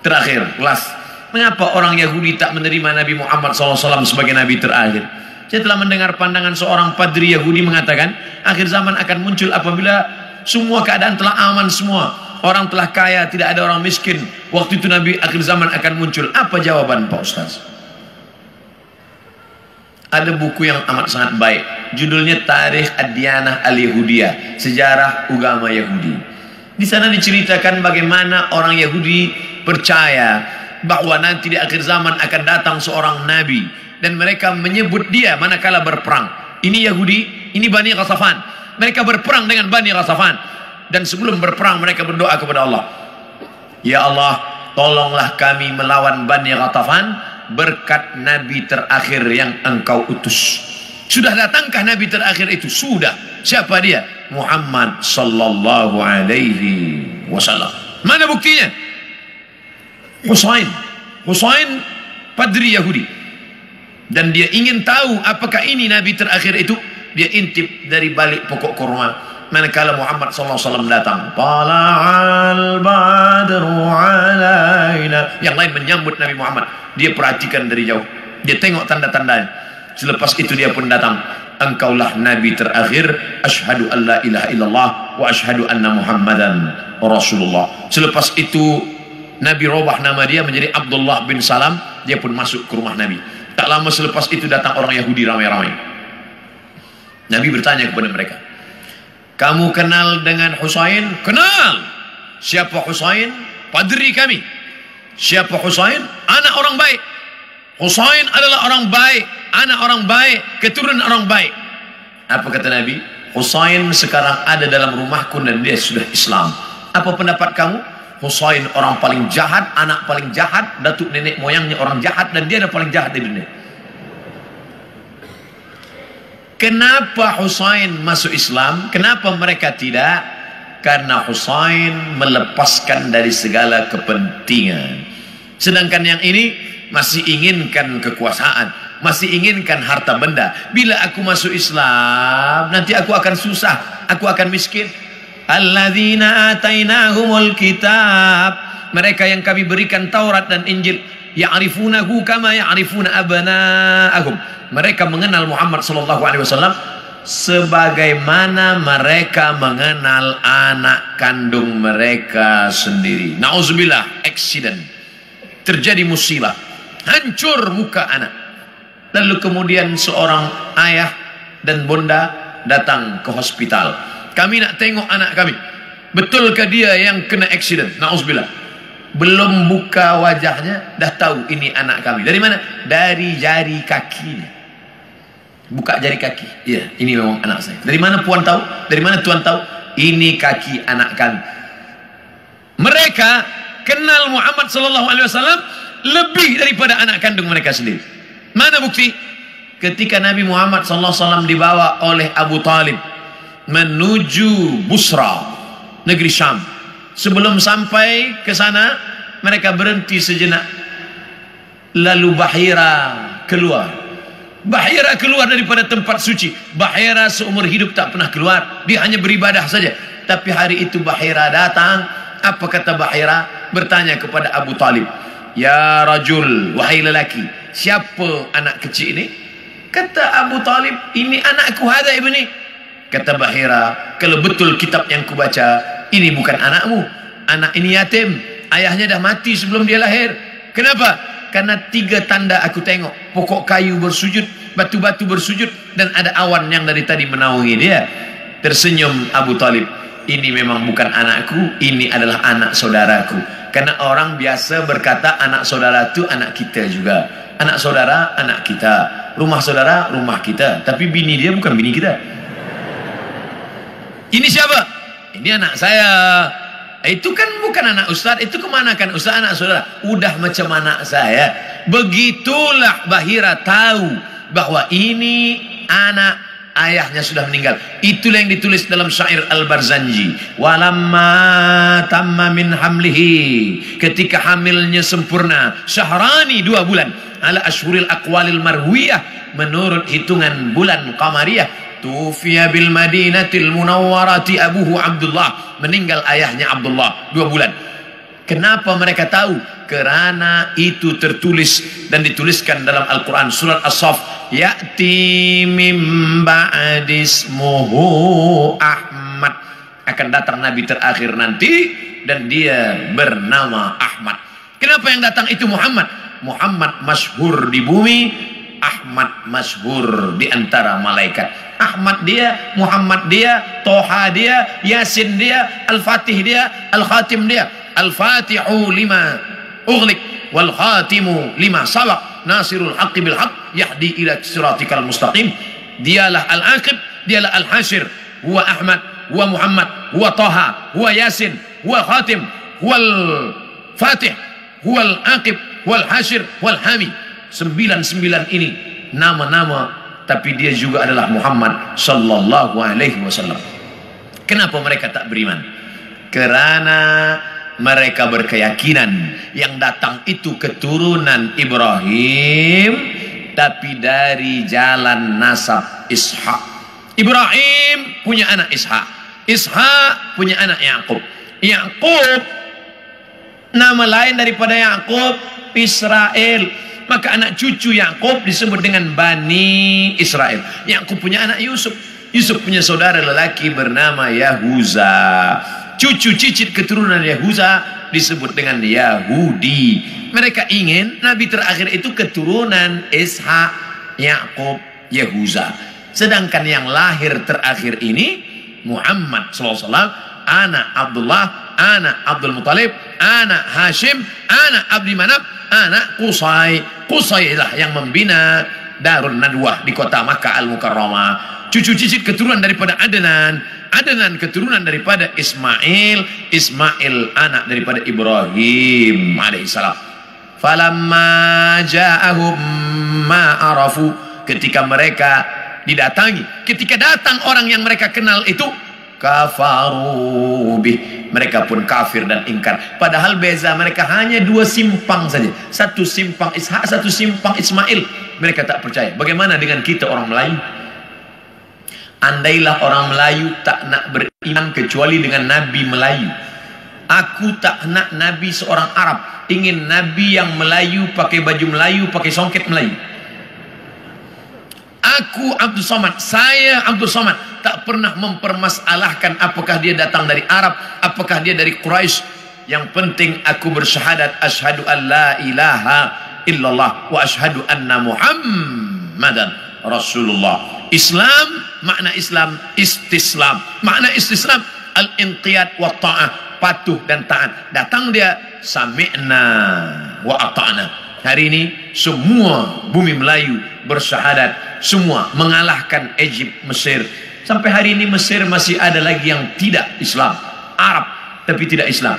terakhir, last. Mengapa orang Yahudi tak menerima Nabi Muhammad SAW sebagai Nabi terakhir? Saya telah mendengar pandangan seorang padri Yahudi mengatakan, akhir zaman akan muncul apabila semua keadaan telah aman semua. Orang telah kaya, tidak ada orang miskin. Waktu itu Nabi akhir zaman akan muncul. Apa jawaban Pak Ustaz? Ada buku yang amat sangat baik. Judulnya Tarikh Ad-Diyanah Al-Yahudiyah, Sejarah Agama Yahudi. Di sana diceritakan bagaimana orang Yahudi percaya bahwa nanti di akhir zaman akan datang seorang nabi dan mereka menyebut dia manakala berperang. Ini Yahudi, ini Bani Ghatafan. Mereka berperang dengan Bani Ghatafan dan sebelum berperang mereka berdoa kepada Allah, ya Allah, tolonglah kami melawan Bani Ghatafan berkat nabi terakhir yang engkau utus. Sudah datangkah nabi terakhir itu? Sudah. Siapa dia? Muhammad sallallahu alaihi wasallam. Mana buktinya? Husain padri Yahudi, dan dia ingin tahu apakah ini nabi terakhir itu. Dia intip dari balik pokok kurma manakala Muhammad SAW datang. Tala'al badru alaina. Yang lain menyambut Nabi Muhammad, dia perhatikan dari jauh, dia tengok tanda-tandanya. Selepas itu dia pun datang. Engkaulah nabi terakhir. Asyhadu an la ilaha illallah wa asyhadu anna Muhammadan Rasulullah. Selepas itu Nabi robah nama dia menjadi Abdullah bin Salam. Dia pun masuk ke rumah Nabi. Tak lama selepas itu datang orang Yahudi ramai-ramai. Nabi bertanya kepada mereka, kamu kenal dengan Husain? Kenal. Siapa Husain? Padri kami. Siapa Husain? Anak orang baik. Husain adalah orang baik, anak orang baik, keturunan orang baik. Apa kata Nabi? Husain sekarang ada dalam rumahku dan dia sudah Islam. Apa pendapat kamu? Husain orang paling jahat, anak paling jahat, datuk nenek moyangnya orang jahat, dan dia ada paling jahat di dunia. Kenapa Husain masuk Islam? Kenapa mereka tidak? Karena Husain melepaskan dari segala kepentingan. Sedangkan yang ini masih inginkan kekuasaan, masih inginkan harta benda. Bila aku masuk Islam, nanti aku akan susah, aku akan miskin. Alladzina atainahumul kitab, mereka yang kami berikan Taurat dan Injil, ya'rifunahu kama ya'rifuna abna'ahum. Mereka mengenal Muhammad sallallahu alaihi wasallam sebagaimana mereka mengenal anak kandung mereka sendiri. Nauzubillah, accident. Terjadi musibah, hancur muka anak. Lalu kemudian seorang ayah dan bunda datang ke hospital. Kami nak tengok anak kami. Betulkah dia yang kena accident? Nauzubillah. Belum buka wajahnya dah tahu ini anak kami. Dari mana? Dari jari kakinya. Buka jari kaki. Iya, ini memang anak saya. Dari mana puan tahu? Dari mana tuan tahu? Ini kaki anak kami. Mereka kenal Muhammad sallallahu alaihi wasallam lebih daripada anak kandung mereka sendiri. Mana bukti? Ketika Nabi Muhammad sallallahu alaihi wasallam dibawa oleh Abu Talib menuju Busra, negeri Syam. Sebelum sampai ke sana, mereka berhenti sejenak. Lalu Bahira keluar. Bahira keluar daripada tempat suci. Bahira seumur hidup tak pernah keluar. Dia hanya beribadah saja. Tapi hari itu Bahira datang. Apa kata Bahira? Bertanya kepada Abu Talib, ya rajul, wahai lelaki, siapa anak kecil ini? Kata Abu Talib, ini anakku, hada ibni. Kata Bahira, kalau betul kitab yang kubaca, ini bukan anakmu. Anak ini yatim, ayahnya dah mati sebelum dia lahir. Kenapa? Karena 3 tanda aku tengok. Pokok kayu bersujud, batu-batu bersujud, dan ada awan yang dari tadi menaungi dia. Tersenyum Abu Talib, ini memang bukan anakku, ini adalah anak saudaraku. Karena orang biasa berkata anak saudara itu anak kita juga. Anak saudara, anak kita. Rumah saudara, rumah kita. Tapi bini dia bukan bini kita. Ini siapa? Ini anak saya. Itu kan bukan anak ustaz. Itu kemana kan ustaz, anak saudara? Udah macam anak saya. Begitulah Bahira tahu bahwa ini anak ayahnya sudah meninggal. Itulah yang ditulis dalam syair Al-Barzanji. Walamma tamma min hamlihi, ketika hamilnya sempurna, syahrani 2 bulan, ala ashhuril aqwalil marwiyah, menurut hitungan bulan qamariyah. Tufiya bil Madinatil Munawwarati abuhu Abdullah, meninggal ayahnya Abdullah 2 bulan. Kenapa mereka tahu? Kerana itu tertulis dan dituliskan dalam Al-Quran surat As-Saff, ya'ti mim ba'dismuhu Ahmad, akan datang nabi terakhir nanti dan dia bernama Ahmad. Kenapa yang datang itu Muhammad? Muhammad masyhur di bumi, Ahmad masyhur di antara malaikat. Ahmad dia, Muhammad dia, Toha dia, Yasin dia, Al-Fatih dia, Al-Khatim dia. Al-Fatihu lima ughliq wal khatimu lima sabaq, nasirul haqqi bil haqq, yahdi ila siratikal mustaqim. Dialah Al-Aqib, dialah Al-Hashir, huwa Ahmad, huwa Muhammad, huwa Toha, huwa Yasin, huwa Khatim, huwa Al-Fatih, huwa Al-Aqib, huwa Al-Hashir, huwa Al-Hami. 99 ini nama-nama, tapi dia juga adalah Muhammad sallallahu alaihi wasallam. Kenapa mereka tak beriman? Kerana mereka berkeyakinan yang datang itu keturunan Ibrahim, tapi dari jalan nasab Ishak. Ibrahim punya anak Ishak, Ishak punya anak Yakub. Yakub, nama lain daripada Yakub Israel, maka anak cucu Yakub disebut dengan Bani Israel. Yakub punya anak Yusuf, Yusuf punya saudara lelaki bernama Yahuza. Cucu cicit keturunan Yahuza disebut dengan Yahudi. Mereka ingin nabi terakhir itu keturunan Ishak, Yakub, Yahuza. Sedangkan yang lahir terakhir ini Muhammad SAW, anak Abdullah, anak Abdul Muttalib, anak Hashim, anak Abdi Manaf, anak Qusay. Qusay lah yang membina Darun Nadwah di kota Makkah Al-Mukarramah. Cucu cicit keturunan daripada Adnan, Adnan keturunan daripada Ismail, Ismail anak daripada Ibrahim alaihissalam. Falamma ja'ahum ma arafu, ketika mereka didatangi, ketika datang orang yang mereka kenal itu, kafaru bih, mereka pun kafir dan ingkar. Padahal beza mereka hanya 2 simpang saja, satu simpang Ishak, satu simpang Ismail. Mereka tak percaya. Bagaimana dengan kita orang Melayu? Andailah orang Melayu tak nak beriman kecuali dengan Nabi Melayu. Aku tak nak Nabi seorang Arab, ingin Nabi yang Melayu, pakai baju Melayu, pakai songket Melayu. Aku Abdul Somad, saya Abdul Somad, tak pernah mempermasalahkan apakah dia datang dari Arab, apakah dia dari Quraisy. Yang penting aku bersyahadat asyhadu an la ilaha illallah wa asyhadu anna Muhammadan Rasulullah. Islam, makna Islam istislam, makna istislam al-inqiyad wa ta'ah, patuh dan taat. Datang dia sami'na wa ata'na. Hari ini semua bumi Melayu bersyahadat, semua mengalahkan Egypt, Mesir. Sampai hari ini Mesir masih ada lagi yang tidak Islam, Arab tapi tidak Islam.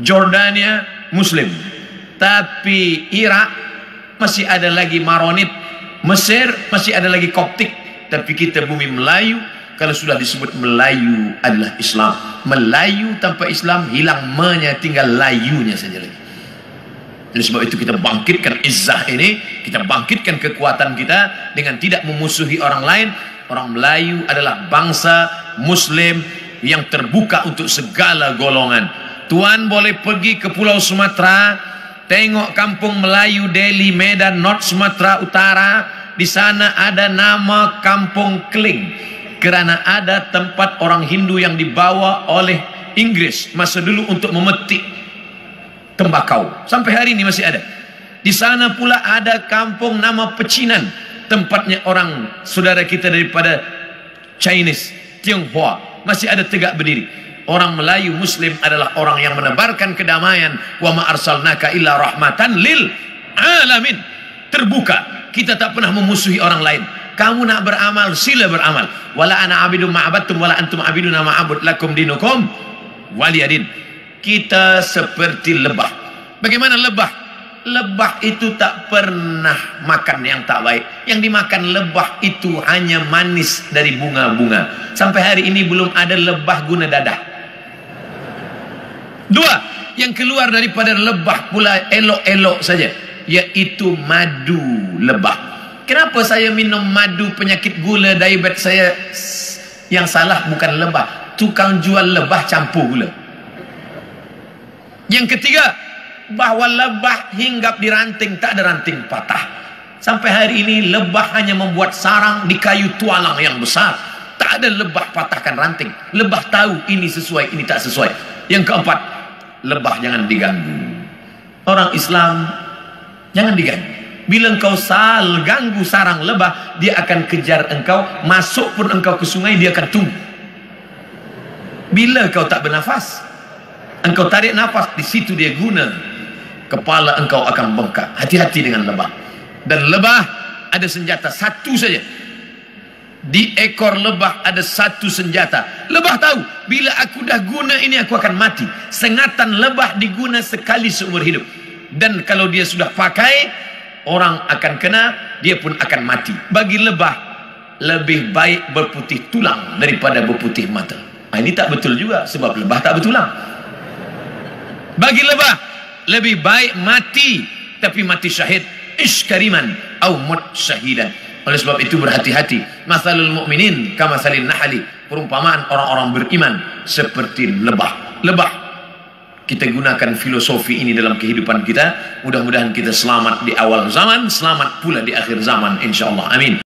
Jordania Muslim, tapi Irak masih ada lagi Maronit. Mesir masih ada lagi Koptik. Tapi kita bumi Melayu, kalau sudah disebut Melayu adalah Islam. Melayu tanpa Islam hilang me-nya, tinggal layunya saja lagi. Oleh sebab itu kita bangkitkan izzah ini, kita bangkitkan kekuatan kita dengan tidak memusuhi orang lain. Orang Melayu adalah bangsa Muslim yang terbuka untuk segala golongan. Tuan boleh pergi ke Pulau Sumatera, tengok kampung Melayu Delhi, Medan, North Sumatera Utara. Di sana ada nama Kampung Kling, kerana ada tempat orang Hindu yang dibawa oleh Inggris masa dulu untuk memetik tembakau. Sampai hari ini masih ada. Di sana pula ada kampung nama Pecinan, tempatnya orang saudara kita daripada Chinese, Tionghoa, masih ada tegak berdiri. Orang Melayu Muslim adalah orang yang menebarkan kedamaian. Wa ma arsalnaka illa rahmatan lil alamin. Terbuka, kita tak pernah memusuhi orang lain. Kamu nak beramal, sila beramal. Wala ana abidum ma'abattum wala antum abiduna ma'abud lakum dinukum waliyadin. Kita seperti lebah. Bagaimana lebah? Lebah itu tak pernah makan yang tak baik. Yang dimakan lebah itu hanya manis dari bunga-bunga. Sampai hari ini belum ada lebah guna dadah. 2, yang keluar daripada lebah pula elok-elok saja, yaitu madu lebah. Kenapa saya minum madu penyakit gula, diabetes saya? Yang salah bukan lebah, tukang jual lebah campur gula. Yang ketiga, bahwa lebah hinggap di ranting, tak ada ranting patah. Sampai hari ini lebah hanya membuat sarang di kayu tualang yang besar. Tak ada lebah patahkan ranting. Lebah tahu ini sesuai, ini tak sesuai. Yang keempat, lebah jangan diganggu. Orang Islam jangan diganggu. Bila engkau ganggu sarang lebah, dia akan kejar engkau. Masuk pun engkau ke sungai, dia akan tunggu. Bila kau tak bernafas, engkau tarik nafas, di situ dia guna. Kepala engkau akan bengkak. Hati-hati dengan lebah. Dan lebah ada senjata satu saja. Di ekor lebah ada satu senjata. Lebah tahu, bila aku dah guna ini aku akan mati. Sengatan lebah diguna sekali seumur hidup. Dan kalau dia sudah pakai, orang akan kena, dia pun akan mati. Bagi lebah, lebih baik berputih tulang daripada berputih mata. Nah, ini tak betul juga, sebab lebah tak bertulang. Bagi lebah, lebih baik mati, tapi mati syahid, iskariman, au mut syahidan. Oleh sebab itu berhati-hati. Masalul mu'minin kamasalin nahli. Perumpamaan orang-orang beriman seperti lebah. Lebah, kita gunakan filosofi ini dalam kehidupan kita. Mudah-mudahan kita selamat di awal zaman, selamat pula di akhir zaman, insyaAllah. Amin.